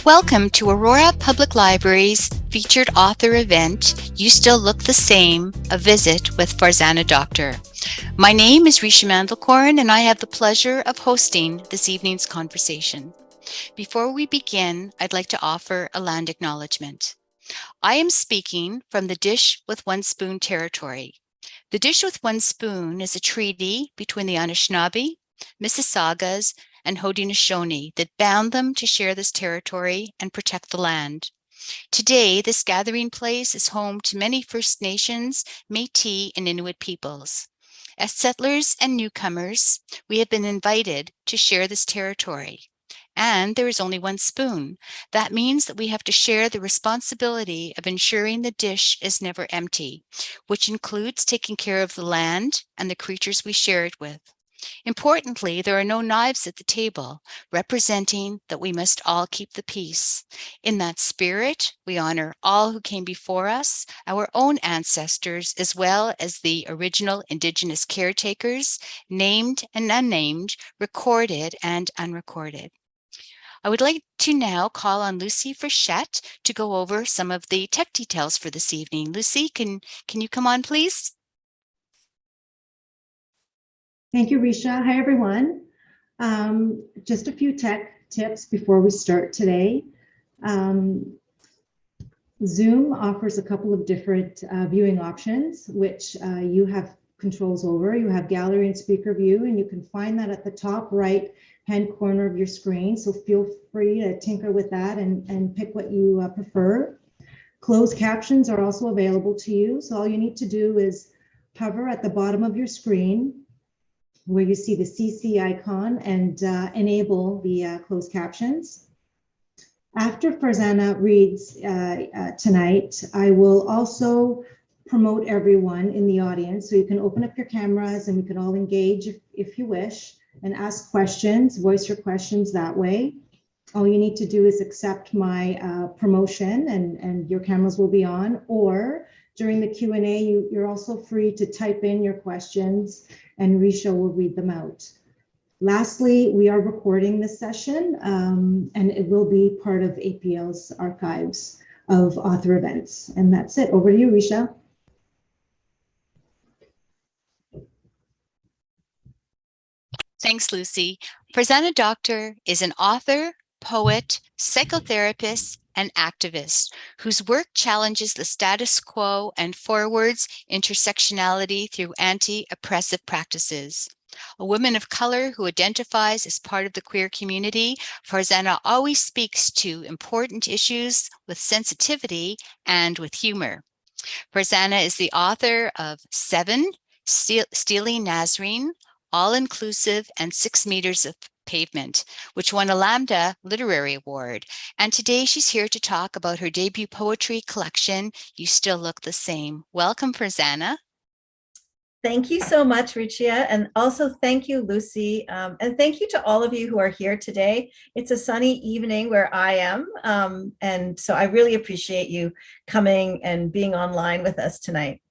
Welcome to Aurora Public Library's featured author event, You Still Look the Same, a visit with Farzana Doctor. My name is Risha Mandelkorn and I have the pleasure of hosting this evening's conversation. Before we begin, I'd like to offer a land acknowledgement. I am speaking from the Dish with One Spoon territory. The Dish with One Spoon is a treaty between the Anishinaabe, Mississaugas, and Haudenosaunee that bound them to share this territory and protect the land. Today, this gathering place is home to many First Nations, Métis, and Inuit peoples. As settlers and newcomers, we have been invited to share this territory. And there is only one spoon. That means that we have to share the responsibility of ensuring the dish is never empty, which includes taking care of the land and the creatures we share it with. Importantly, there are no knives at the table, representing that we must all keep the peace. In that spirit, we honor all who came before us, our own ancestors, as well as the original Indigenous caretakers, named and unnamed, recorded and unrecorded. I would like to now call on Lucy Frechette to go over some of the tech details for this evening. Lucy, can you come on, please? Thank you, Risha. Hi, everyone. Just a few tech tips before we start today. Zoom offers a couple of different viewing options, which you have controls over. You have gallery and speaker view, and you can find that at the top right hand corner of your screen. So feel free to tinker with that and pick what you prefer. Closed captions are also available to you. So all you need to do is hover at the bottom of your screen where you see the CC icon and enable the closed captions. After Farzana reads tonight, I will also promote everyone in the audience. So you can open up your cameras and we can all engage if you wish and ask questions, voice your questions that way. All you need to do is accept my promotion and your cameras will be on, or during the Q&A, you're also free to type in your questions and Risha will read them out. Lastly, we are recording this session and it will be part of APL's archives of author events. And that's it. Over to you, Risha. Thanks, Lucy. Farzana Doctor is an author, poet, psychotherapist, and activist whose work challenges the status quo and forwards intersectionality through anti-oppressive practices. A woman of color who identifies as part of the queer community, Farzana always speaks to important issues with sensitivity and with humor. Farzana is the author of 7, Stealing Nazarene, All-Inclusive, and 6 Meters of Pavement, which won a Lambda Literary Award. And today she's here to talk about her debut poetry collection, You Still Look the Same. Welcome, Farzana. Thank you so much, Richia, and also thank you, Lucy, and thank you to all of you who are here today. It's a sunny evening where I am, and so I really appreciate you coming and being online with us tonight.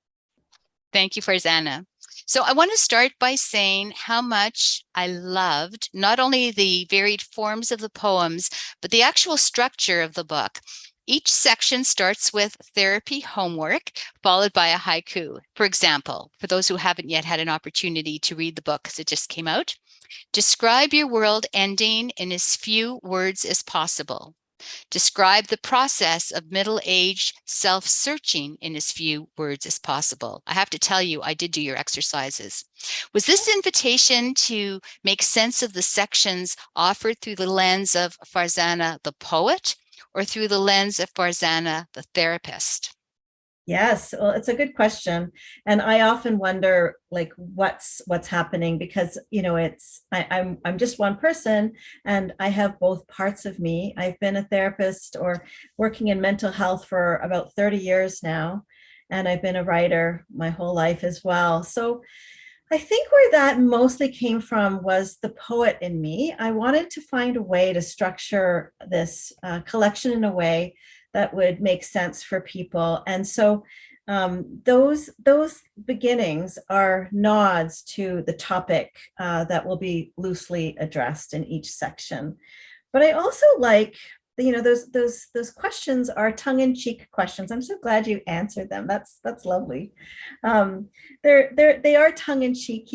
Thank you, Farzana. So I want to start by saying how much I loved not only the varied forms of the poems, but the actual structure of the book. Each section starts with therapy homework, followed by a haiku. For example, for those who haven't yet had an opportunity to read the book because it just came out, describe your world ending in as few words as possible. Describe the process of middle-aged self-searching in as few words as possible. I have to tell you, I did do your exercises. Was this invitation to make sense of the sections offered through the lens of Farzana the poet, or through the lens of Farzana the therapist? Yes, well, it's a good question, and I often wonder, like, what's happening, because I'm just one person, and I have both parts of me. I've been a therapist or working in mental health for about 30 years now, and I've been a writer my whole life as well. So I think where that mostly came from was the poet in me. I wanted to find a way to structure this collection in a way that would make sense for people. And so those beginnings are nods to the topic that will be loosely addressed in each section. But I also like those questions are tongue-in-cheek questions. I'm so glad you answered them. That's lovely. They are tongue-in-cheek,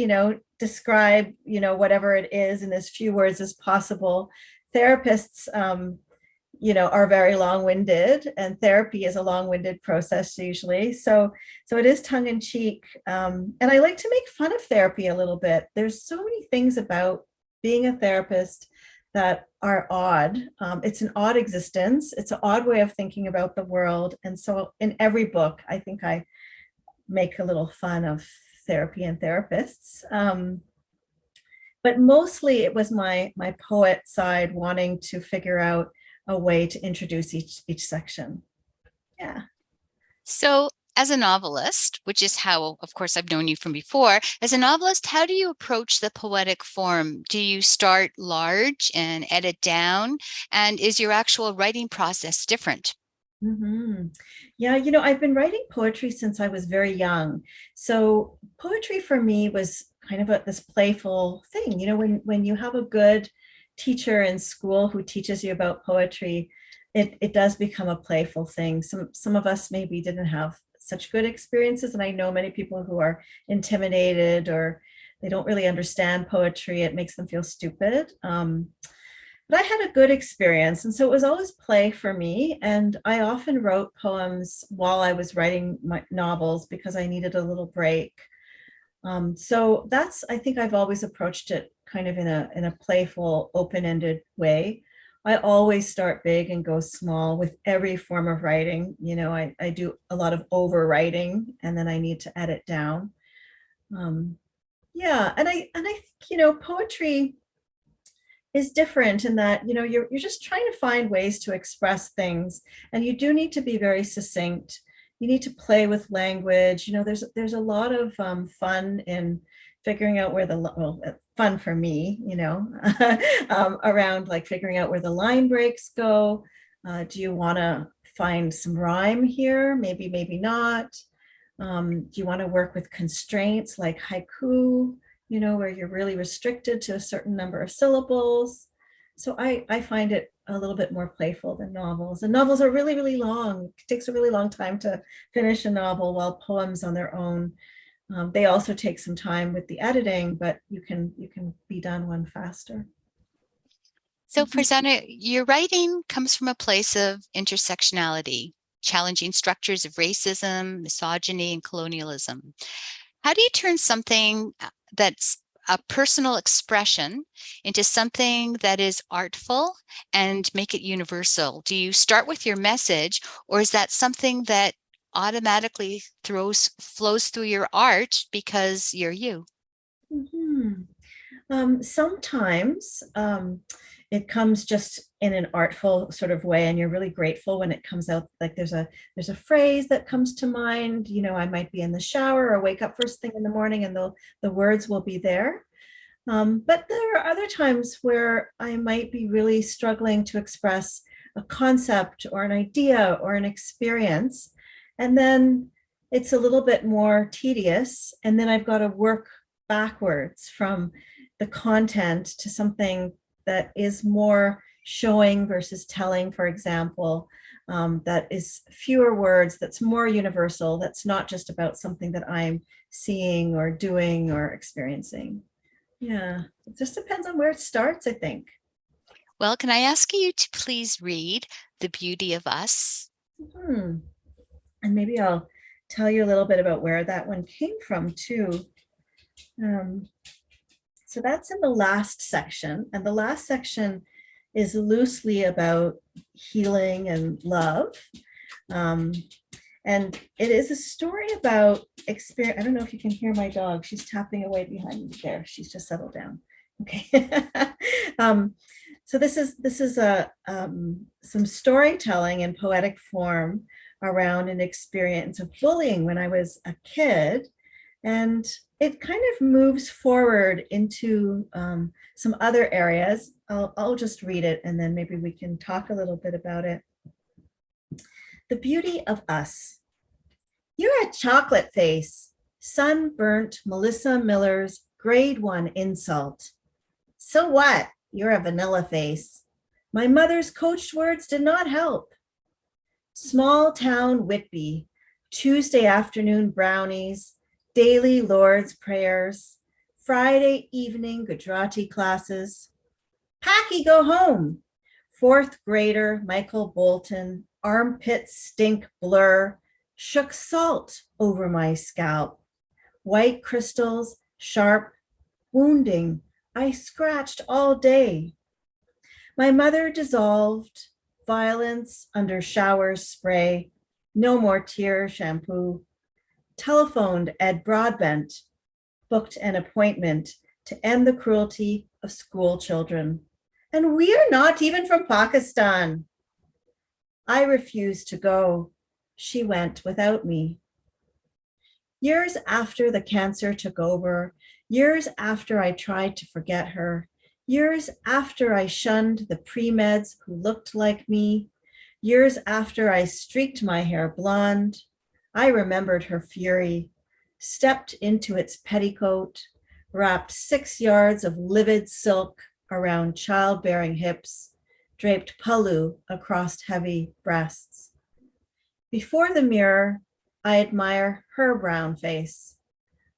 describe, whatever it is in as few words as possible. Therapists, are very long-winded, and therapy is a long-winded process usually. So it is tongue-in-cheek. And I like to make fun of therapy a little bit. There's so many things about being a therapist that are odd. It's an odd existence. It's an odd way of thinking about the world. And so in every book, I think I make a little fun of therapy and therapists. But mostly it was my poet side wanting to figure out a way to introduce each section. Yeah. So, as a novelist, which is how, of course, I've known you from before, as a novelist, how do you approach the poetic form? Do you start large and edit down? And is your actual writing process different? Mm-hmm. Yeah, I've been writing poetry since I was very young. So poetry for me was kind of this playful thing. When you have a good teacher in school who teaches you about poetry, it does become a playful thing. Some of us maybe didn't have such good experiences, and I know many people who are intimidated or they don't really understand poetry. It makes them feel stupid. But I had a good experience, and so it was always play for me. And I often wrote poems while I was writing my novels because I needed a little break. So I think I've always approached it kind of in a playful, open-ended way. I always start big and go small with every form of writing. I do a lot of overwriting, and then I need to edit down. Yeah, and I think poetry is different in that you're just trying to find ways to express things, and you do need to be very succinct. You need to play with language. There's a lot of fun in figuring out fun for me, around like figuring out where the line breaks go. Do you want to find some rhyme here? Maybe not. Do you want to work with constraints like haiku, where you're really restricted to a certain number of syllables? So I find it a little bit more playful than novels. And novels are really, really long. It takes a really long time to finish a novel, while poems on their own, they also take some time with the editing, but you can be done one faster. So, Farzana, your writing comes from a place of intersectionality, challenging structures of racism, misogyny, and colonialism. How do you turn something that's a personal expression into something that is artful and make it universal? Do you start with your message, or is that something that automatically flows through your art because you're you? Mm-hmm. Sometimes it comes just in an artful sort of way, and you're really grateful when it comes out. Like there's a phrase that comes to mind. I might be in the shower or wake up first thing in the morning, and the words will be there. But there are other times where I might be really struggling to express a concept or an idea or an experience, and then it's a little bit more tedious, and then I've got to work backwards from the content to something that is more showing versus telling, for example, that is fewer words, that's more universal, that's not just about something that I'm seeing or doing or experiencing. Yeah, it just depends on where it starts, I think. Well, can I ask you to please read The Beauty of Us? And maybe I'll tell you a little bit about where that one came from too. So that's in the last section, and the last section is loosely about healing and love. And it is a story about experience. I don't know if you can hear my dog. She's tapping away behind me there. She's just settled down. Okay. So this is some storytelling in poetic form around an experience of bullying when I was a kid. And it kind of moves forward into some other areas. I'll just read it, and then maybe we can talk a little bit about it. The Beauty of Us. You're a chocolate face, sunburnt Melissa Miller's grade 1 insult. So what? You're a vanilla face. My mother's coached words did not help. Small town Whitby, Tuesday afternoon brownies, daily Lord's prayers, Friday evening Gujarati classes. Packy, go home. Fourth grader Michael Bolton, armpit stink blur, shook salt over my scalp. White crystals, sharp, wounding. I scratched all day. My mother dissolved, violence under showers spray, no more tear shampoo. Telephoned Ed Broadbent, booked an appointment to end the cruelty of school children. And we are not even from Pakistan. I refused to go. She went without me. Years after the cancer took over, years after I tried to forget her, years after I shunned the pre-meds who looked like me, years after I streaked my hair blonde, I remembered her fury, stepped into its petticoat, wrapped 6 yards of livid silk around childbearing hips, draped pallu across heavy breasts. Before the mirror, I admire her brown face,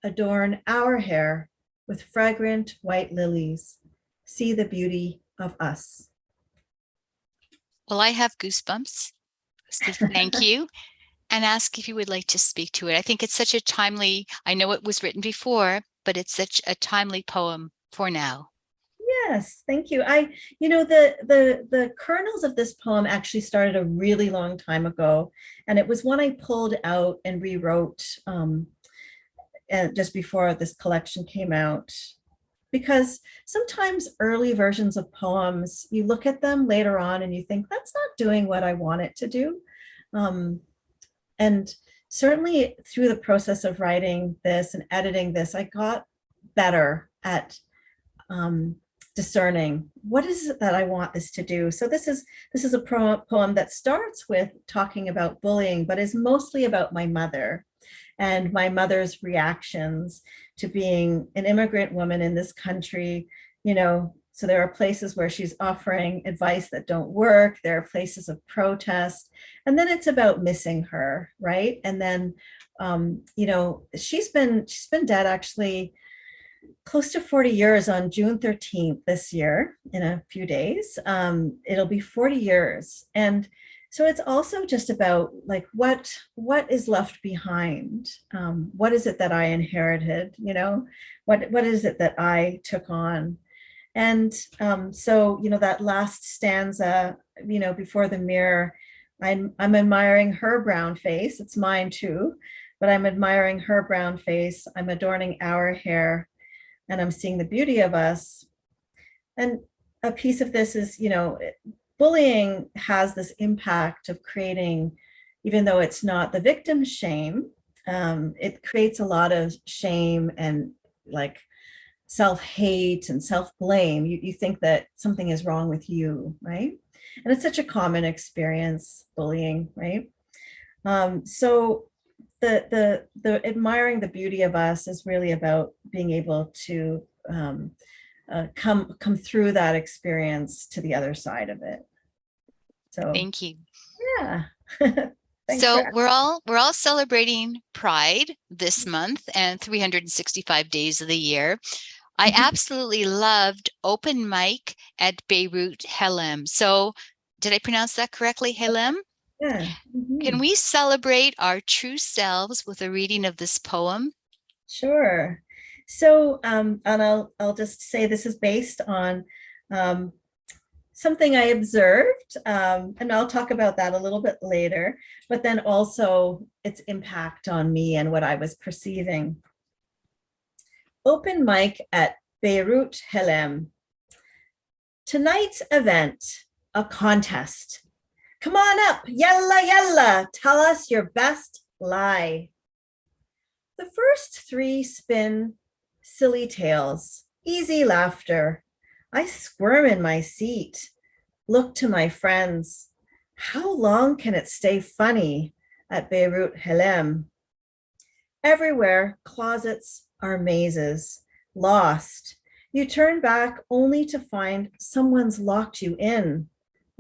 adorn our hair with fragrant white lilies, see the beauty of us. Well, I have goosebumps. Say thank you and ask if you would like to speak to it. I think it's such a timely, I know it was written before, but it's such a timely poem for now. Yes, thank you. The kernels of this poem actually started a really long time ago, and it was one I pulled out and rewrote just before this collection came out. Because sometimes early versions of poems, you look at them later on and you think, that's not doing what I want it to do. And certainly through the process of writing this and editing this, I got better at discerning what is it that I want this to do. So this is a poem that starts with talking about bullying, but is mostly about my mother and my mother's reactions to being an immigrant woman in this country. So there are places where she's offering advice that don't work. There are places of protest. And then it's about missing her, right? And then, she's been dead actually close to 40 years on June 13th this year, in a few days. It'll be 40 years. And so it's also just about like, what is left behind? What is it that I inherited? What is it that I took on? And so, that last stanza, before the mirror, I'm admiring her brown face. It's mine too, but I'm admiring her brown face. I'm adorning our hair, and I'm seeing the beauty of us. And a piece of this is, bullying has this impact of creating, even though it's not the victim's shame, it creates a lot of shame and like self-hate and self-blame. You think that something is wrong with you, right? And it's such a common experience, bullying, right? So the admiring the beauty of us is really about being able to come through that experience to the other side of it. So Thank you. yeah. So we're all celebrating Pride this month and 365 days of the year. I absolutely loved open mic at Beirut Helem. So did I pronounce that correctly, Helem? Yeah. Can we celebrate our true selves with a reading of this poem? Sure. So, and I'll just say this is based on something I observed, and I'll talk about that a little bit later, but then also its impact on me and what I was perceiving. Open mic at Beirut Helem. Tonight's event, a contest. Come on up, yalla yalla, tell us your best lie. The first 3 spin silly tales, easy laughter. I squirm in my seat, look to my friends. How long can it stay funny at Beirut Helem? Everywhere, closets are mazes, lost. You turn back only to find someone's locked you in.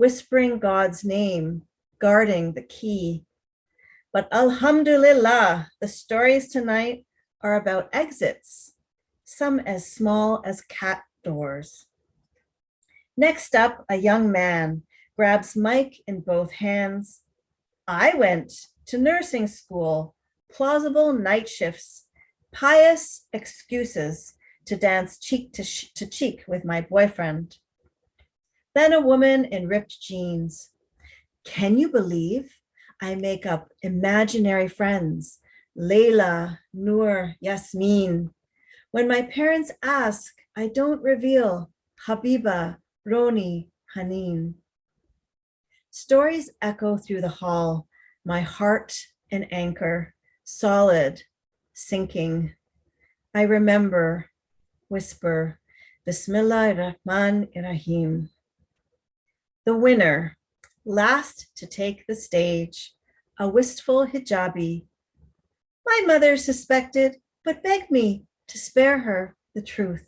whispering God's name, guarding the key. But alhamdulillah, the stories tonight are about exits, some as small as cat doors. Next up, a young man grabs mic in both hands. I went to nursing school, plausible night shifts, pious excuses to dance cheek to cheek with my boyfriend. Then a woman in ripped jeans. Can you believe I make up imaginary friends? Layla, Noor, Yasmin. When my parents ask, I don't reveal Habiba, Roni, Haneen. Stories echo through the hall, my heart an anchor, solid, sinking. I remember, whisper, Bismillah Rahman Rahim. The winner, last to take the stage, a wistful hijabi. My mother suspected, but begged me to spare her the truth.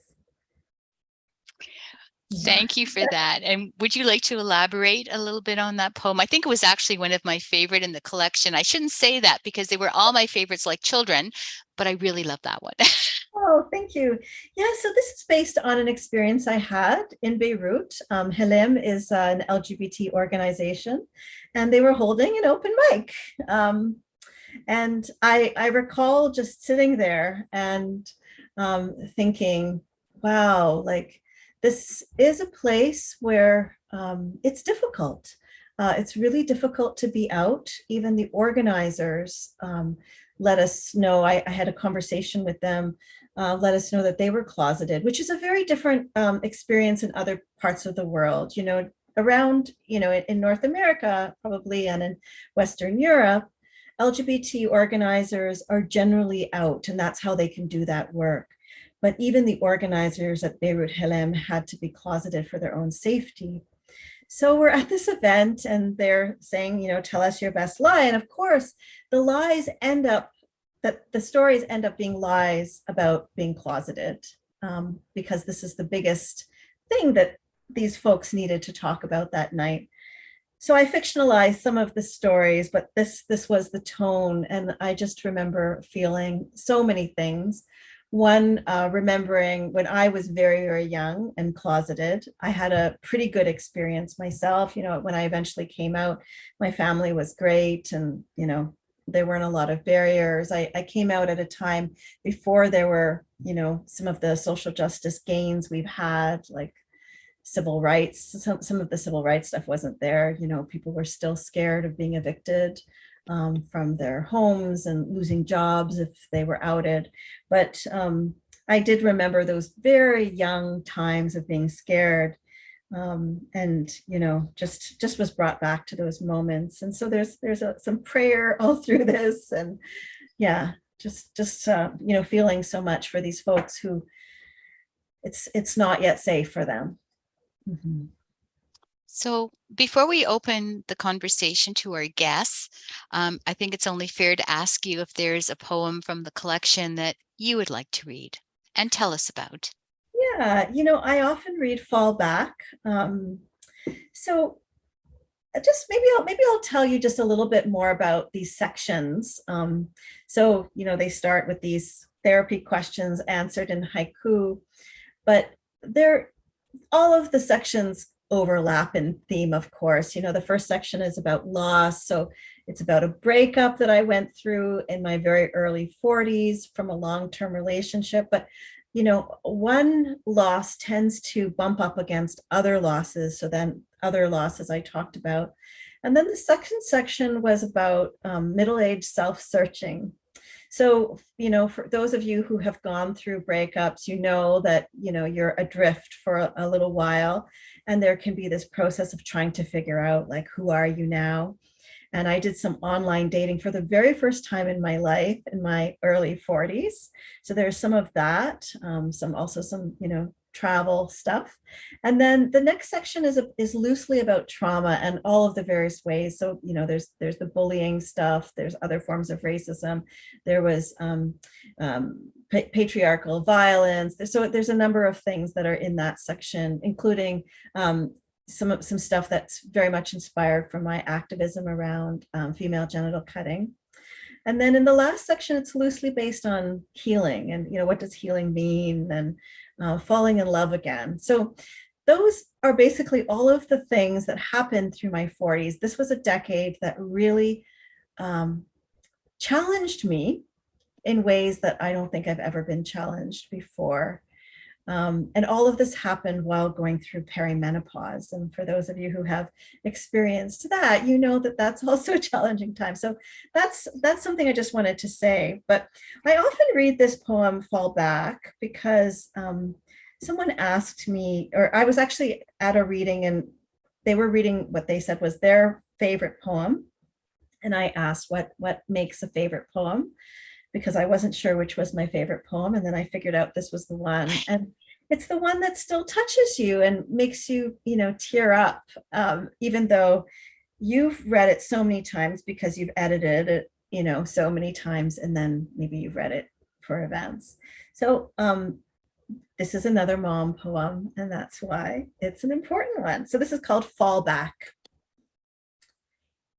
Thank you for that. And would you like to elaborate a little bit on that poem? I think it was actually one of my favorite in the collection. I shouldn't say that because they were all my favorites like children, but I really love that one. Oh, thank you. Yeah, so this is based on an experience I had in Beirut. Hilem is an LGBT organization, and they were holding an open mic. And I recall just sitting there and thinking, wow, like this is a place where it's difficult. It's really difficult to be out. Even the organizers let us know, I had a conversation with them, let us know that they were closeted, which is a very different experience in other parts of the world. You know, around, you know, in North America, probably, and in Western Europe, LGBT organizers are generally out, and that's how they can do that work. But even the organizers at Beirut Hilem had to be closeted for their own safety. So we're at this event and they're saying, you know, tell us your best lie. And of course, the lies end up, that the stories end up being lies about being closeted, because this is the biggest thing that these folks needed to talk about that night. So I fictionalized some of the stories, but this was the tone. And I just remember feeling so many things. One, remembering when I was very, very young and closeted, I had a pretty good experience myself. You know, when I eventually came out, my family was great, and, you know, there weren't a lot of barriers. I came out at a time before there were, you know, some of the social justice gains we've had, like civil rights. Some of the civil rights stuff wasn't there. You know, people were still scared of being evicted from their homes and losing jobs if they were outed. But I did remember those very young times of being scared, and, you know, just was brought back to those moments. And so there's some prayer all through this, and yeah, just you know, feeling so much for these folks who it's not yet safe for them. Mm-hmm. So before we open the conversation to our guests, I think it's only fair to ask you if there's a poem from the collection that you would like to read and tell us about. Yeah, you know, I often read Fall Back. So just maybe I'll tell you just a little bit more about these sections. So, you know, they start with these therapy questions answered in haiku, but all of the sections overlap in theme, of course. You know, the first section is about loss. So it's about a breakup that I went through in my very early 40s from a long-term relationship. But, you know, one loss tends to bump up against other losses. So then other losses I talked about. And then the second section was about middle-aged self-searching. So, you know, for those of you who have gone through breakups, you know that, you know, you're adrift for a little while, and there can be this process of trying to figure out, like, who are you now? And I did some online dating for the very first time in my life in my early 40s. So there's some of that, some, you know, travel stuff. And then the next section is loosely about trauma and all of the various ways. So, you know, there's the bullying stuff, there's other forms of racism, there was patriarchal violence. So there's a number of things that are in that section, including some stuff that's very much inspired from my activism around female genital cutting. And then in the last section, it's loosely based on healing and, what does healing mean, and falling in love again. So those are basically all of the things that happened through my 40s. This was a decade that really challenged me in ways that I don't think I've ever been challenged before. And all of this happened while going through perimenopause. And for those of you who have experienced that, that that's also a challenging time. So that's something I just wanted to say. But I often read this poem, Fall Back, because someone asked me, or I was actually at a reading and they were reading what they said was their favorite poem. And I asked what makes a favorite poem, because I wasn't sure which was my favorite poem. And then I figured out this was the one. And it's the one that still touches you and makes you, tear up, even though you've read it so many times because you've edited it, so many times, and then maybe you've read it for events. So this is another mom poem, and that's why it's an important one. So this is called Fall Back.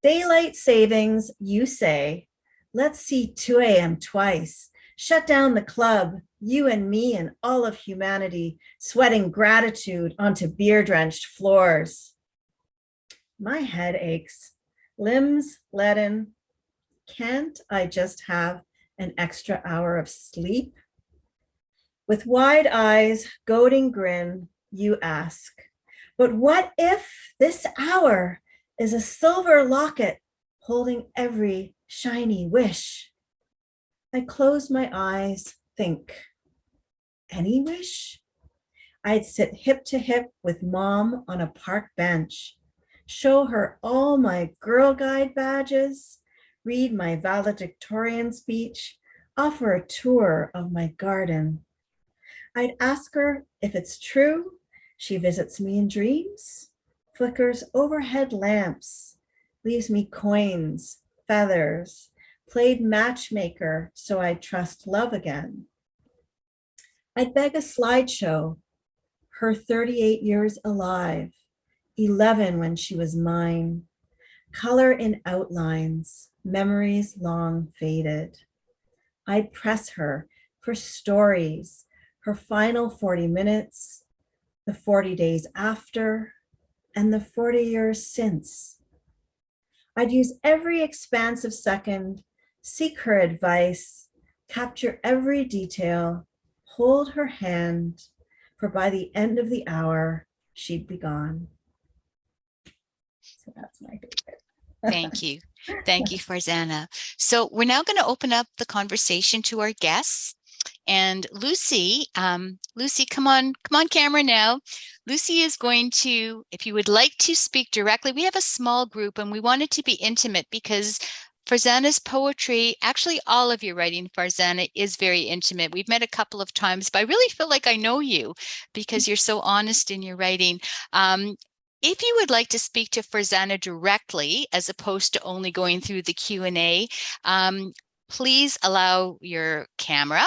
Daylight savings, you say. Let's see 2 a.m. twice. Shut down the club, you and me and all of humanity, sweating gratitude onto beer-drenched floors. My head aches, limbs leaden. Can't I just have an extra hour of sleep? With wide eyes, goading grin, you ask, but what if this hour is a silver locket holding every shiny wish? I close my eyes, think, any wish? I'd sit hip to hip with mom on a park bench, show her all my Girl Guide badges, read my valedictorian speech, offer a tour of my garden. I'd ask her if it's true she visits me in dreams, flickers overhead lamps, leaves me coins, feathers, played matchmaker so I'd trust love again. I'd beg a slideshow, her 38 years alive, 11 when she was mine, color in outlines, memories long faded. I'd press her for stories, her final 40 minutes, the 40 days after, and the 40 years since. I'd use every expansive second, seek her advice, capture every detail, hold her hand, for by the end of the hour, she'd be gone. So that's my favorite. Thank you. Thank you, Farzana. So we're now going to open up the conversation to our guests. And Lucy, come on camera now. Lucy is going to, if you would like to speak directly, we have a small group and we want it to be intimate because Farzana's poetry, actually all of your writing, Farzana, is very intimate. We've met a couple of times, but I really feel like I know you because you're so honest in your writing. If you would like to speak to Farzana directly, as opposed to only going through the Q&A, please allow your camera.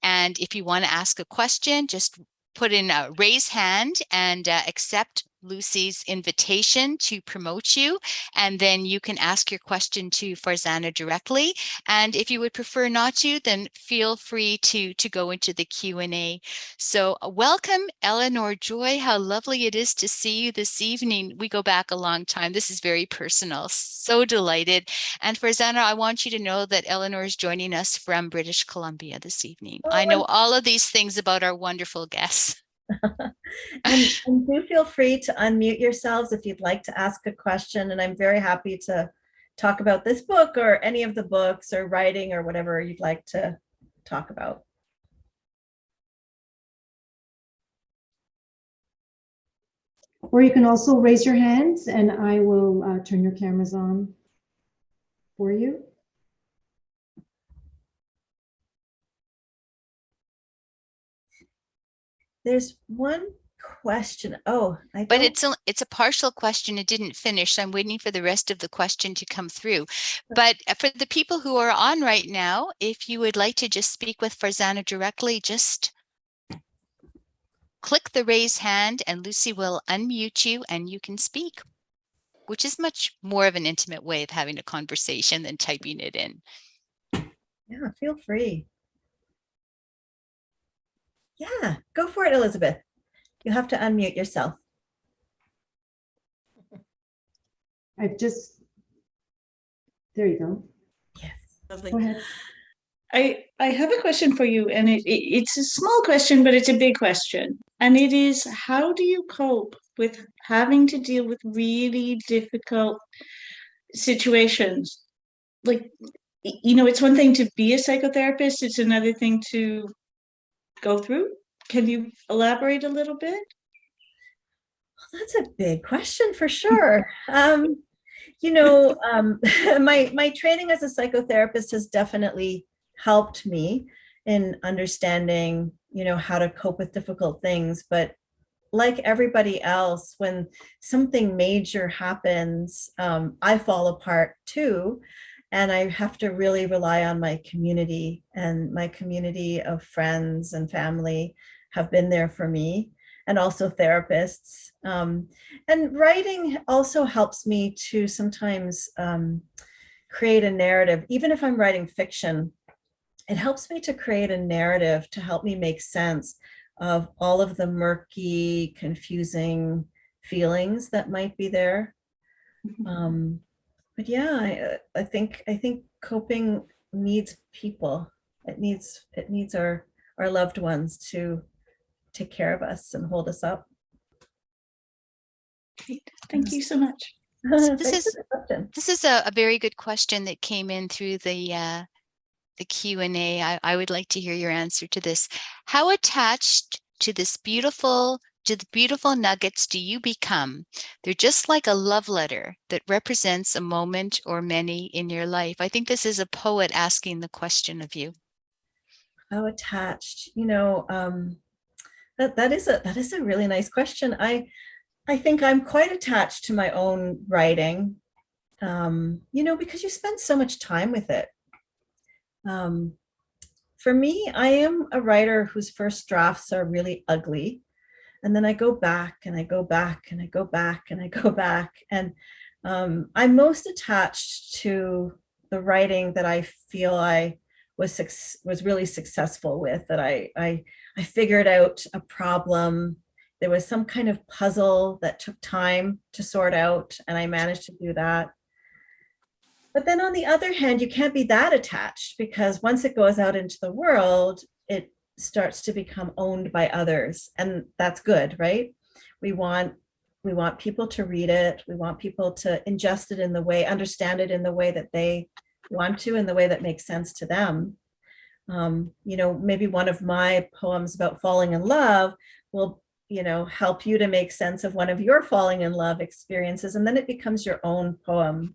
And if you want to ask a question, just put in a raise hand and accept Lucy's invitation to promote you. And then you can ask your question to Farzana directly. And if you would prefer not to, then feel free to go into the Q&A. So welcome, Eleanor Joy. How lovely it is to see you this evening. We go back a long time. This is very personal. So delighted. And Farzana, I want you to know that Eleanor is joining us from British Columbia this evening. I know all of these things about our wonderful guests. and do feel free to unmute yourselves if you'd like to ask a question. And I'm very happy to talk about this book or any of the books or writing or whatever you'd like to talk about. Or you can also raise your hands and I will turn your cameras on for you. There's one question. Oh, but it's a partial question. It didn't finish. So I'm waiting for the rest of the question to come through. But for the people who are on right now, if you would like to just speak with Farzana directly, just. click the raise hand and Lucy will unmute you and you can speak, which is much more of an intimate way of having a conversation than typing it in. Yeah, feel free. Yeah, go for it, Elizabeth. You have to unmute yourself. There you go. Yes. Lovely. Go ahead. I have a question for you, and it's a small question, but it's a big question. And it is, how do you cope with having to deal with really difficult situations? Like, it's one thing to be a psychotherapist, it's another thing to go through. Can you elaborate a little bit? That's a big question for sure. My training as a psychotherapist has definitely helped me in understanding, how to cope with difficult things. But like everybody else, when something major happens, I fall apart too. And I have to really rely on my community, and my community of friends and family have been there for me, and also therapists. And writing also helps me to sometimes create a narrative. Even if I'm writing fiction, it helps me to create a narrative to help me make sense of all of the murky, confusing feelings that might be there. But yeah, I think coping needs people. It needs our loved ones to take care of us and hold us up. Great. Thank you so much. This is a very good question that came in through the Q&A. I would like to hear your answer to this. How attached to the beautiful nuggets do you become? They're just like a love letter that represents a moment or many in your life. I think this is a poet asking the question of you. How attached? That is a really nice question. I think I'm quite attached to my own writing, because you spend so much time with it. For me, I am a writer whose first drafts are really ugly. And then I go back and I go back and I go back and I go back. And I'm most attached to the writing that I feel I was really successful with, that I figured out a problem. There was some kind of puzzle that took time to sort out, and I managed to do that. But then on the other hand, you can't be that attached, because once it goes out into the world, it starts to become owned by others. And that's good, right? We want people to read it. We want people to ingest it understand it in the way that they want to, in the way that makes sense to them. Maybe one of my poems about falling in love will, help you to make sense of one of your falling in love experiences. And then it becomes your own poem.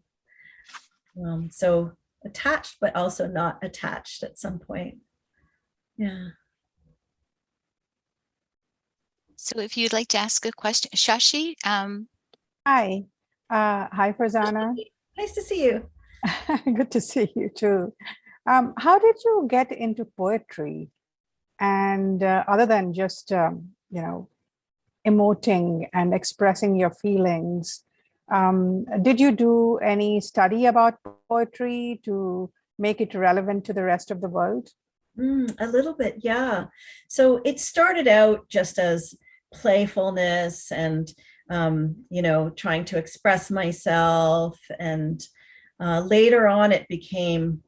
So attached, but also not attached at some point. Yeah. So if you'd like to ask a question, Shashi. Hi. Hi, Farzana. Nice to see you. Good to see you too. How did you get into poetry? And other than just, emoting and expressing your feelings, did you do any study about poetry to make it relevant to the rest of the world? A little bit, yeah. So it started out just as playfulness and, trying to express myself. And later on, it became,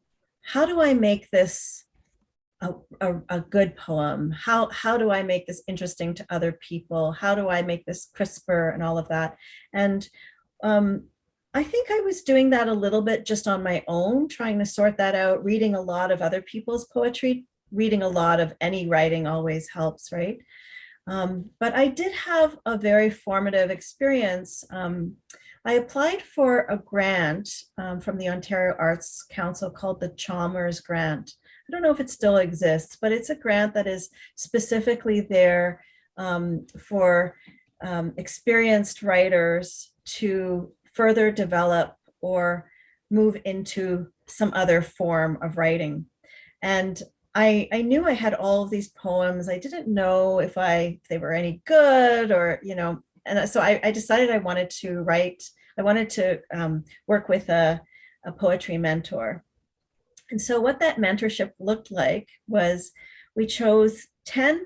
how do I make this a good poem? How do I make this interesting to other people? How do I make this crisper and all of that? And I think I was doing that a little bit just on my own, trying to sort that out, reading a lot of other people's poetry. Reading a lot of any writing always helps, right? But I did have a very formative experience. I applied for a grant from the Ontario Arts Council called the Chalmers Grant. I don't know if it still exists, but it's a grant that is specifically there for experienced writers to further develop or move into some other form of writing. And I knew I had all of these poems. I didn't know if they were any good or, and so I decided I wanted to write, I wanted to work with a poetry mentor. And so what that mentorship looked like was we chose 10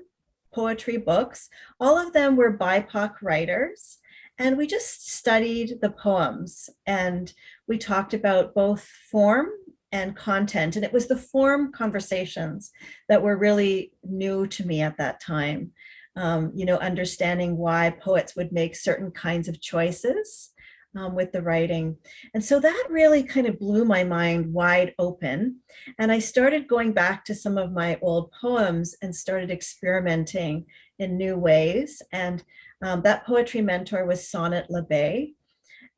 poetry books. All of them were BIPOC writers. And we just studied the poems and we talked about both form and content. And it was the form conversations that were really new to me at that time. Understanding why poets would make certain kinds of choices with the writing. And so that really kind of blew my mind wide open. And I started going back to some of my old poems and started experimenting in new ways. And that poetry mentor was Sonnet LeBay.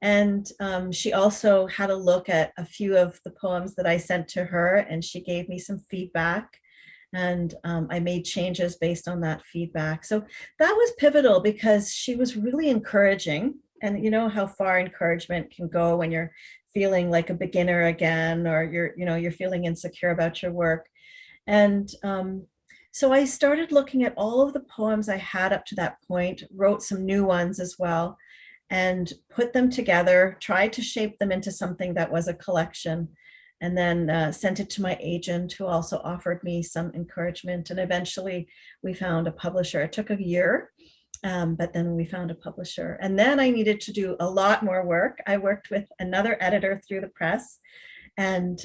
And she also had a look at a few of the poems that I sent to her, and she gave me some feedback. And I made changes based on that feedback. So that was pivotal because she was really encouraging. And you know how far encouragement can go when you're feeling like a beginner again, or you're feeling insecure about your work. And so I started looking at all of the poems I had up to that point, wrote some new ones as well, and put them together, tried to shape them into something that was a collection, and then sent it to my agent, who also offered me some encouragement. And eventually we found a publisher. It took a year. But then we found a publisher, and then I needed to do a lot more work. I worked with another editor through the press, and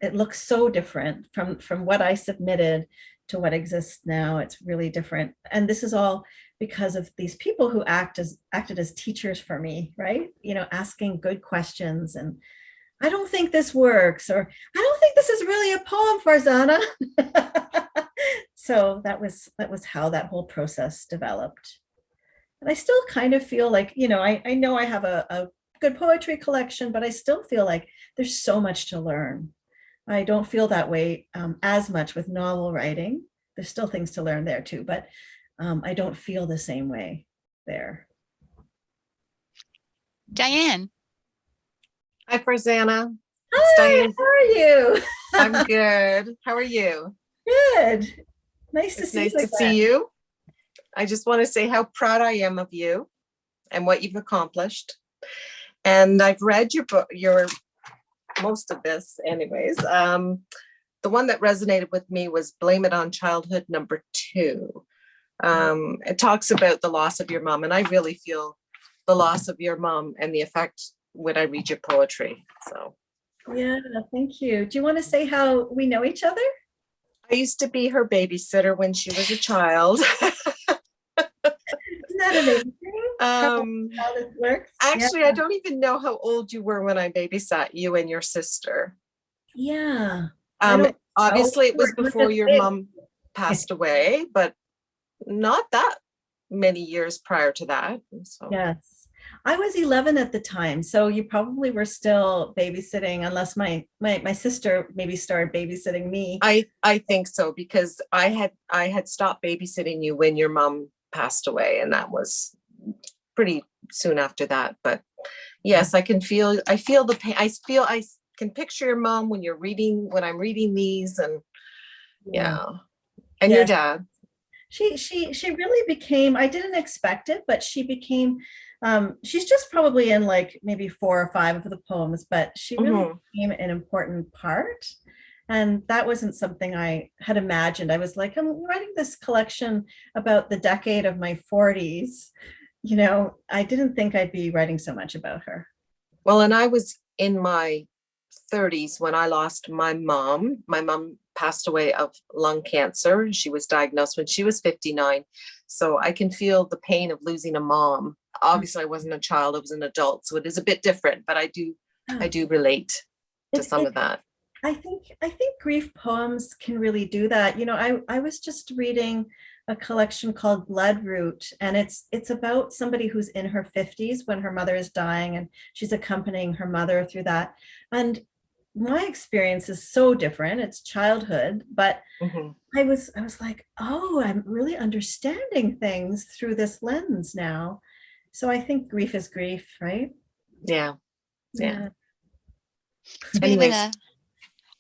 it looks so different from what I submitted to what exists now. It's really different. And this is all because of these people who acted as teachers for me, right? Asking good questions, and I don't think this works, or I don't think this is really a poem, Farzana. So that was how that whole process developed. And I still kind of feel like, I know I have a good poetry collection, but I still feel like there's so much to learn. I don't feel that way as much with novel writing. There's still things to learn there too, but I don't feel the same way there. Diane. Hi, Farzana. Hi, Diane. how are you? I'm good. How are you? Good. Nice to It's see nice you. to see you. I just want to say how proud I am of you and what you've accomplished. And I've read your book, most of this anyways. The one that resonated with me was Blame It on Childhood #2. It talks about the loss of your mom, and I really feel the loss of your mom and the effect when I read your poetry. So Yeah, thank you. Do you want to say how we know each other? I used to be her babysitter when she was a child. Isn't that amazing? How this works? Actually, I don't even know how old you were when I babysat you and your sister. Yeah. I don't Obviously, it was know. before your mom passed away, but not that many years prior to that. So. Yes. I was 11 at the time, so you probably were still babysitting, unless my sister maybe started babysitting me. I think so, because I had stopped babysitting you when your mom passed away, and that was pretty soon after that. But yes, I feel the pain. I can picture your mom when I'm reading these, and yeah. And Yes. your dad. She really became, I didn't expect it, but she became, she's just probably in like maybe 4 or 5 of the poems, but she really became an important part. And that wasn't something I had imagined. I was like, I'm writing this collection about the decade of my 40s. I didn't think I'd be writing so much about her. Well, and I was in my 30s when I lost my mom. My mom passed away of lung cancer. She was diagnosed when she was 59. So I can feel the pain of losing a mom. Obviously, I wasn't a child, I was an adult. So it is a bit different, but I do relate to some of that. I think grief poems can really do that. I was just reading a collection called Bloodroot, and it's about somebody who's in her 50s when her mother is dying, and she's accompanying her mother through that. And my experience is so different. It's childhood, but I was like, oh, I'm really understanding things through this lens now. So I think grief is grief, right? Yeah.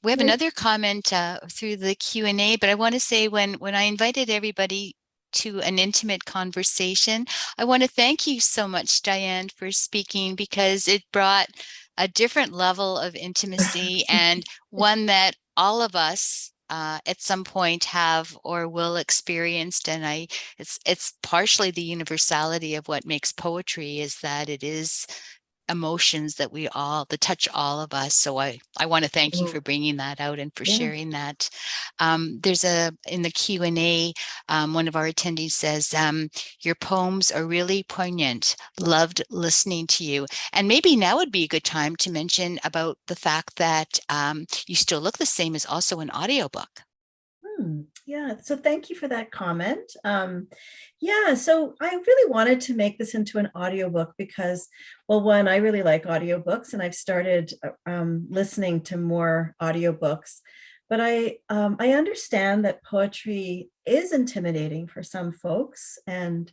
We We have Right. another comment through the Q&A, but I want to say when I invited everybody to an intimate conversation, I want to thank you so much, Diane, for speaking, because it brought a different level of intimacy and one that all of us at some point have or will experience. And it's partially the universality of what makes poetry, is that it is emotions that touch all of us. So I want to thank you for bringing that out and for Yeah. sharing that. There's in the Q&A, one of our attendees says, your poems are really poignant. Loved listening to you. And maybe now would be a good time to mention about the fact that You Still Look the Same is also an audiobook. Yeah, so thank you for that comment. Yeah, so I really wanted to make this into an audiobook because, well, one, I really like audiobooks and I've started listening to more audiobooks, but I understand that poetry is intimidating for some folks, and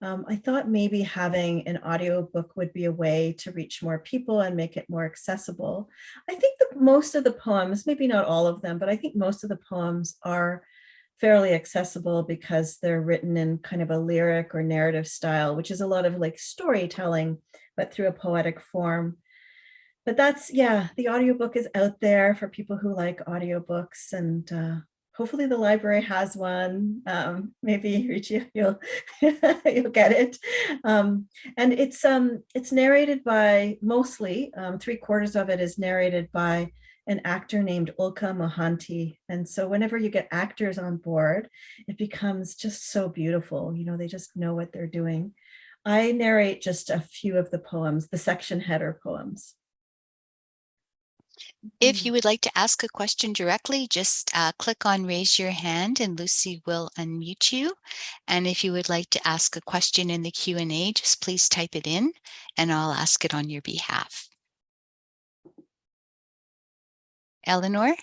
I thought maybe having an audiobook would be a way to reach more people and make it more accessible. I think that most of the poems, maybe not all of them, but I think most of the poems are fairly accessible because they're written in kind of a lyric or narrative style, which is a lot of like storytelling, but through a poetic form. But that's, yeah, the audiobook is out there for people who like audiobooks, and hopefully the library has one. Maybe Richie, you'll you'll get it. And it's narrated by, mostly 3/4 of it is narrated by an actor named Ulka Mohanty. And so whenever you get actors on board, it becomes just so beautiful. You know, they just know what they're doing. I narrate just a few of the poems, the section header poems. If you would like to ask a question directly, just click on raise your hand and Lucy will unmute you. And if you would like to ask a question in the Q&A, just please type it in and I'll ask it on your behalf. Eleanor?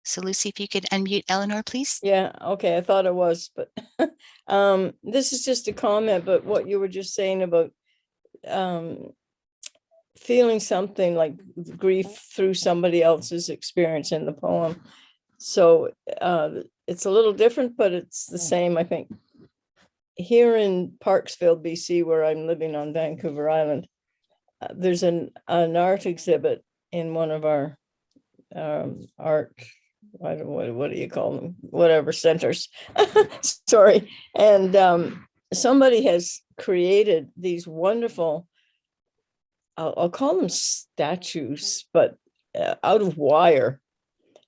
So Lucy, if you could unmute Eleanor, please. Yeah, okay, I thought it was, but this is just a comment, but what you were just saying about feeling something like grief through somebody else's experience in the poem. So it's a little different, but it's the same, I think. Here in Parksville, BC, where I'm living on Vancouver Island, there's an art exhibit in one of our art, I don't know, what do you call them? Whatever, centers. Sorry. And somebody has created these wonderful, I'll call them statues, but out of wire.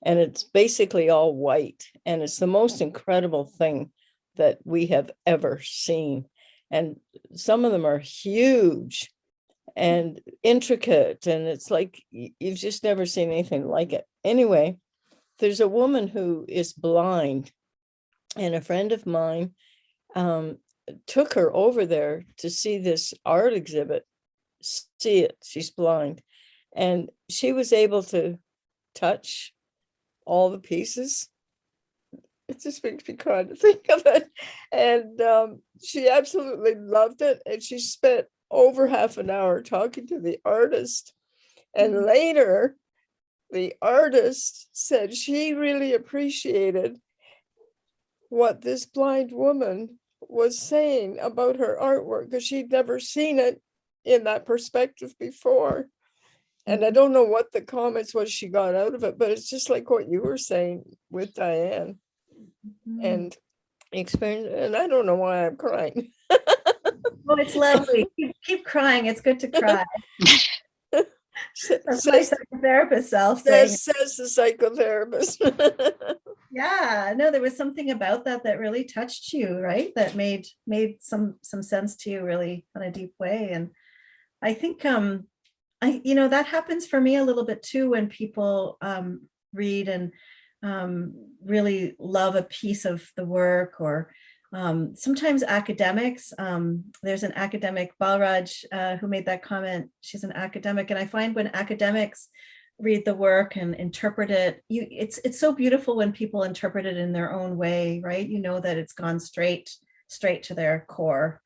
And it's basically all white. And it's the most incredible thing that we have ever seen. And some of them are huge and intricate. And it's like, you've just never seen anything like it. Anyway, there's a woman who is blind, and a friend of mine took her over there to see this art exhibit, see it, she's blind. And she was able to touch all the pieces. It just makes me cry to think of it. And she absolutely loved it. And she spent over half an hour talking to the artist. And later, the artist said she really appreciated what this blind woman was saying about her artwork, because she'd never seen it in that perspective before. And I don't know what the comments was she got out of it, but it's just like what you were saying with Diane and experience. And I don't know why I'm crying. Oh, it's lovely. Keep crying. It's good to cry. That's my psychotherapist self saying. Says the psychotherapist. Yeah, no, there was something about that that really touched you, right? That made some sense to you really in a deep way. And I think that happens for me a little bit too when people read and really love a piece of the work, or sometimes academics. There's an academic, Balraj, who made that comment. She's an academic, and I find when academics read the work and interpret it, it's so beautiful when people interpret it in their own way, right? You know that it's gone straight to their core.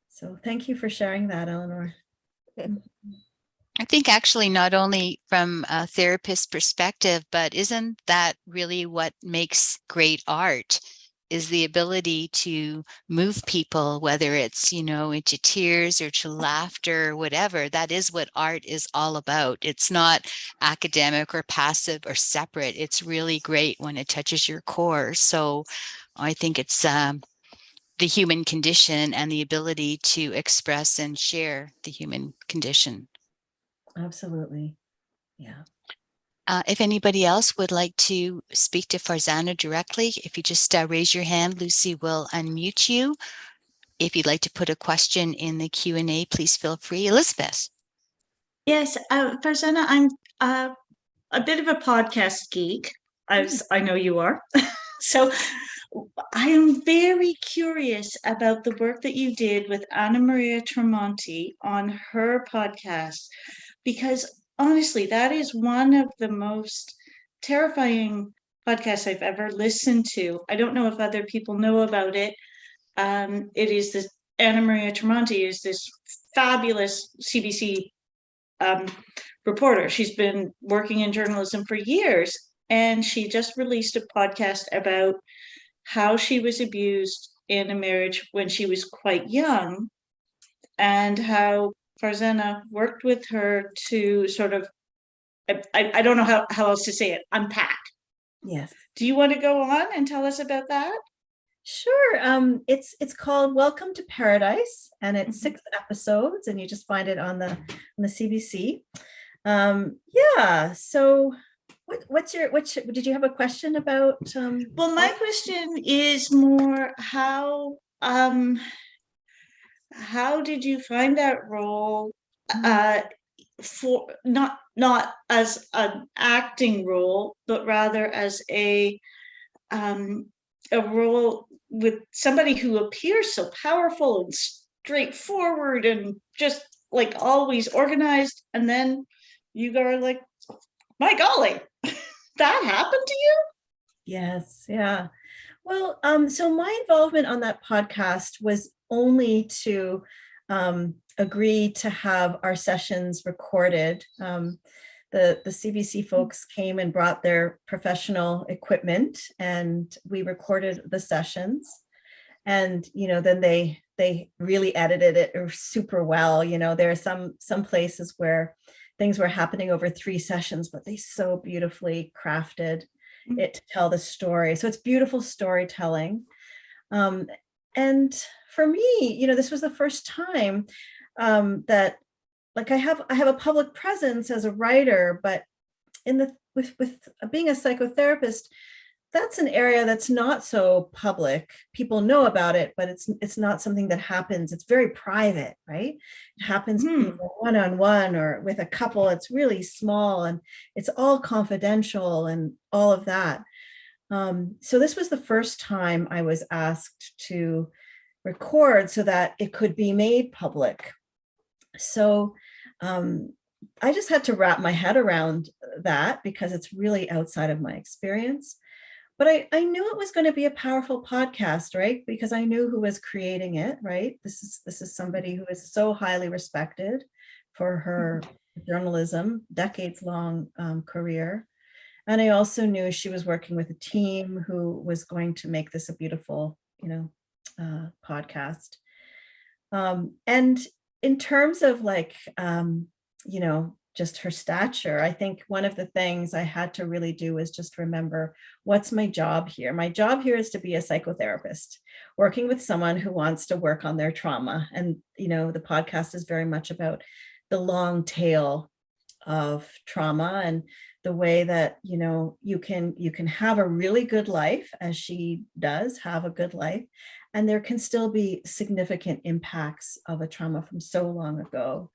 So thank you for sharing that, Eleanor. I think actually not only from a therapist perspective, but isn't that really what makes great art? Is the ability to move people, whether it's, into tears or to laughter or whatever. That is what art is all about. It's not academic or passive or separate. It's really great when it touches your core. So I think it's the human condition and the ability to express and share the human condition. Absolutely. Yeah. If anybody else would like to speak to Farzana directly, if you just raise your hand, Lucy will unmute you. If you'd like to put a question in the Q&A, please feel free. Elizabeth. Yes, Farzana, I'm a bit of a podcast geek, as I know you are. So I am very curious about the work that you did with Anna Maria Tremonti on her podcast, because honestly, that is one of the most terrifying podcasts I've ever listened to. I don't know if other people know about it. It is this Anna Maria Tremonti is this fabulous CBC reporter. She's been working in journalism for years, and she just released a podcast about how she was abused in a marriage when she was quite young, and how Farzana worked with her to sort of, I don't know how else to say it, unpack. Yes. Do you want to go on and tell us about that? Sure. It's called Welcome to Paradise, and it's 6 episodes, and you just find it on the CBC. Yeah. So, did you have a question about? Well, my question is more how did you find that role? For not as an acting role, but rather as a role with somebody who appears so powerful and straightforward and just like always organized, and then you go like, my golly, that happened to you? Yes. Yeah. Well, so my involvement on that podcast was only to agree to have our sessions recorded. The CBC folks came and brought their professional equipment, and we recorded the sessions. And then they really edited it super well. There are some places where things were happening over 3 sessions, but they so beautifully crafted it to tell the story. So it's beautiful storytelling. And for me, this was the first time that, like, I have a public presence as a writer, but with being a psychotherapist, that's an area that's not so public. People know about it, but it's not something that happens. It's very private, right? It happens one-on-one or with a couple. It's really small, and it's all confidential and all of that. So this was the first time I was asked to record so that it could be made public. So I just had to wrap my head around that, because it's really outside of my experience. But I knew it was going to be a powerful podcast, right? Because I knew who was creating it, right? This is somebody who is so highly respected for her journalism, decades-long career. And I also knew she was working with a team who was going to make this a beautiful, podcast. And in terms of just her stature, I think one of the things I had to really do was just remember, what's my job here? My job here is to be a psychotherapist, working with someone who wants to work on their trauma. And, the podcast is very much about the long tail of trauma, and the way that, you can have a really good life, as she does have a good life, and there can still be significant impacts of a trauma from so long ago.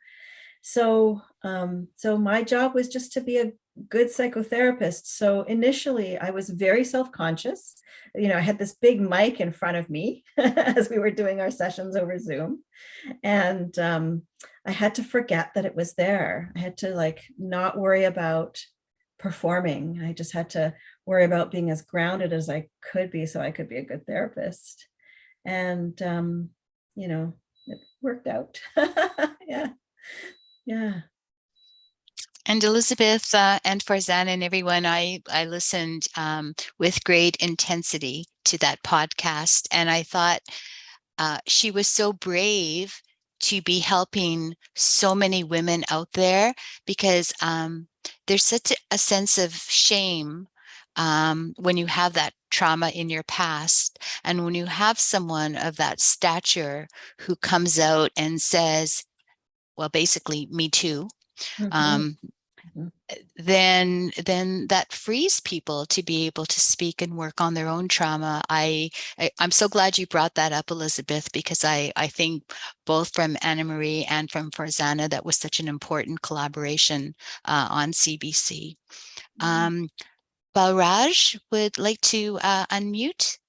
So my job was just to be a good psychotherapist. So initially I was very self-conscious. I had this big mic in front of me as we were doing our sessions over Zoom. And I had to forget that it was there. I had to not worry about performing. I just had to worry about being as grounded as I could be so I could be a good therapist. And, it worked out. Yeah. Yeah. And Elizabeth and Farzana and everyone, I listened with great intensity to that podcast, and I thought she was so brave to be helping so many women out there, because there's such a sense of shame when you have that trauma in your past, and when you have someone of that stature who comes out and says, well, basically, me too. Mhm. Um, then that frees people to be able to speak and work on their own trauma. I'm so glad you brought that up, Elizabeth, because I think both from Anna Marie and from Farzana, that was such an important collaboration on CBC. Balraj would like to unmute.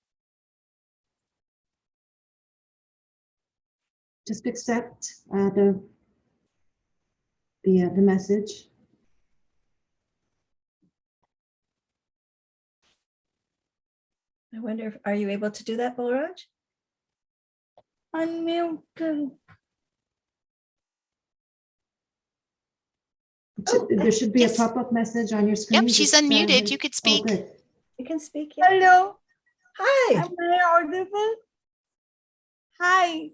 Just accept the message. I wonder if, are you able to do that, Balraj? Unmute. There should be Yes. a pop-up message on your screen. Yep, she's Just, unmuted. You could Oh, speak. good. You can speak. Yeah. Hello, Hi. am I audible? Hi.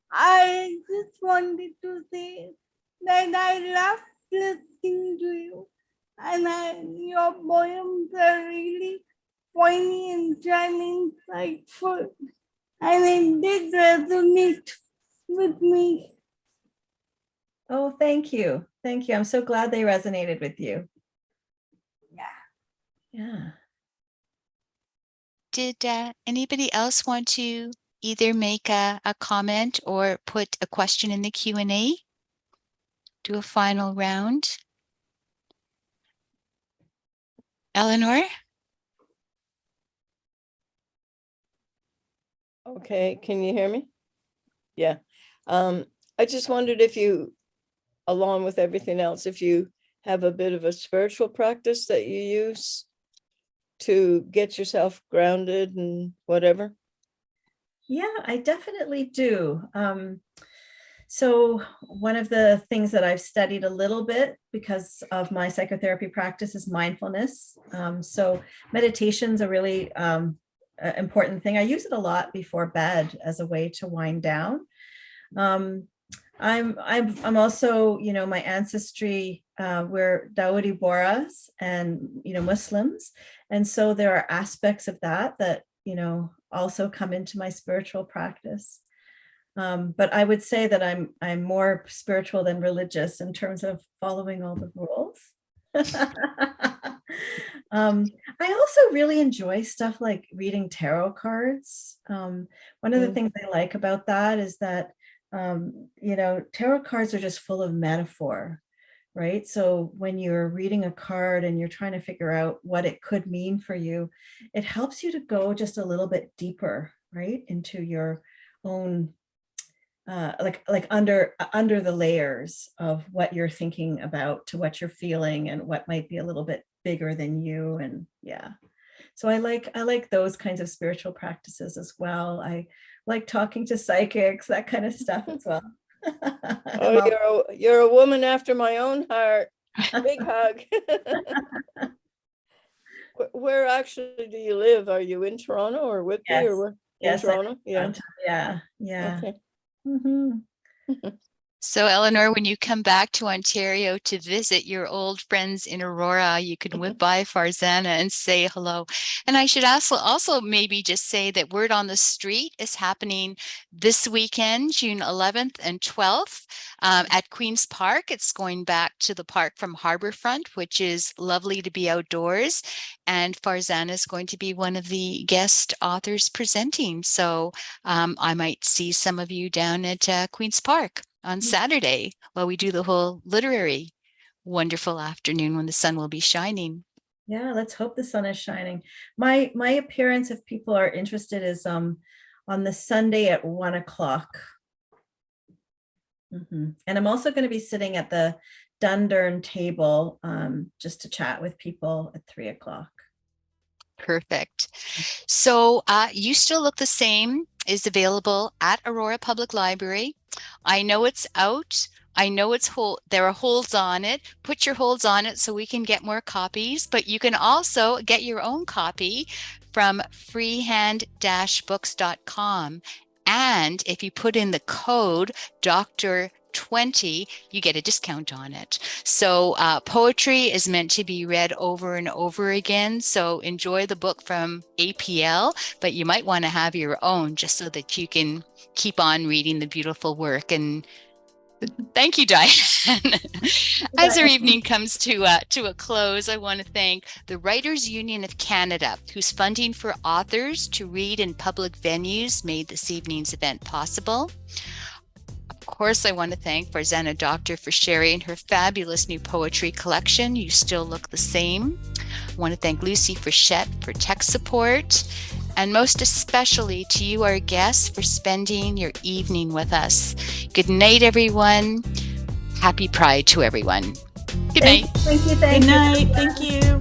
I just wanted to say that I love listening to you, and your poems are really poignant and insightful, and it did resonate with me. Oh, thank you. Thank you. I'm so glad they resonated with you. Yeah. Did anybody else want to either make a comment or put a question in the Q&A? Do a final round. Eleanor? Okay, can you hear me? Yeah. I just wondered if you, along with everything else, if you have a bit of a spiritual practice that you use to get yourself grounded and whatever. Yeah, I definitely do. So one of the things that I've studied a little bit because of my psychotherapy practice is mindfulness. So meditation's a really important thing. I use it a lot before bed as a way to wind down. I'm also, you know, my ancestry, we're Dawoodi Bohras and, you know, Muslims. And so there are aspects of that that, you know, also come into my spiritual practice. But I would say that I'm more spiritual than religious in terms of following all the rules. I also really enjoy stuff like reading tarot cards. One of the things I like about that is that, you know, tarot cards are just full of metaphor, right? So when you're reading a card and you're trying to figure out what it could mean for you, it helps you to go just a little bit deeper, right, into your own like under the layers of what you're thinking about to what you're feeling and what might be a little bit bigger than you. And yeah, so I like those kinds of spiritual practices as well. I like talking to psychics, that kind of stuff as well. Oh, you're a woman after my own heart. Big hug. Where actually do you live? Are you in Toronto or Whitby Yes. or where? In Yes, Toronto? Yeah. yeah. Okay. Mhm. So Eleanor, when you come back to Ontario to visit your old friends in Aurora, you can whip by Farzana and say hello. And I should also maybe just say that Word on the Street is happening this weekend, June 11th and 12th at Queen's Park. It's going back to the park from Harbourfront, which is lovely to be outdoors. And Farzana is going to be one of the guest authors presenting. So I might see some of you down at Queen's Park on Saturday while we do the whole literary wonderful afternoon when the sun will be shining. Yeah, let's hope the sun is shining. My appearance, if people are interested, is on the Sunday at 1 o'clock. And I'm also going to be sitting at the Dundurn table just to chat with people at 3 o'clock. Perfect. So You Still Look the Same is available at Aurora Public Library. I know it's out I know there are holds on it. Put your holds on it so we can get more copies, but you can also get your own copy from freehand-books.com. And if you put in the code Dr.20, you get a discount on it. So poetry is meant to be read over and over again. So enjoy the book from APL, but you might want to have your own just so that you can keep on reading the beautiful work. And thank you, Diane. As our evening comes to a close, I want to thank the Writers Union of Canada, whose funding for authors to read in public venues made this evening's event possible. Of course, I want to thank Farzana Doctor for sharing her fabulous new poetry collection, You Still Look the Same. I want to thank Lucy Frechette for tech support. And most especially to you, our guests, for spending your evening with us. Good night, everyone. Happy Pride to everyone. Good night. Thank you. Good night. Thank you.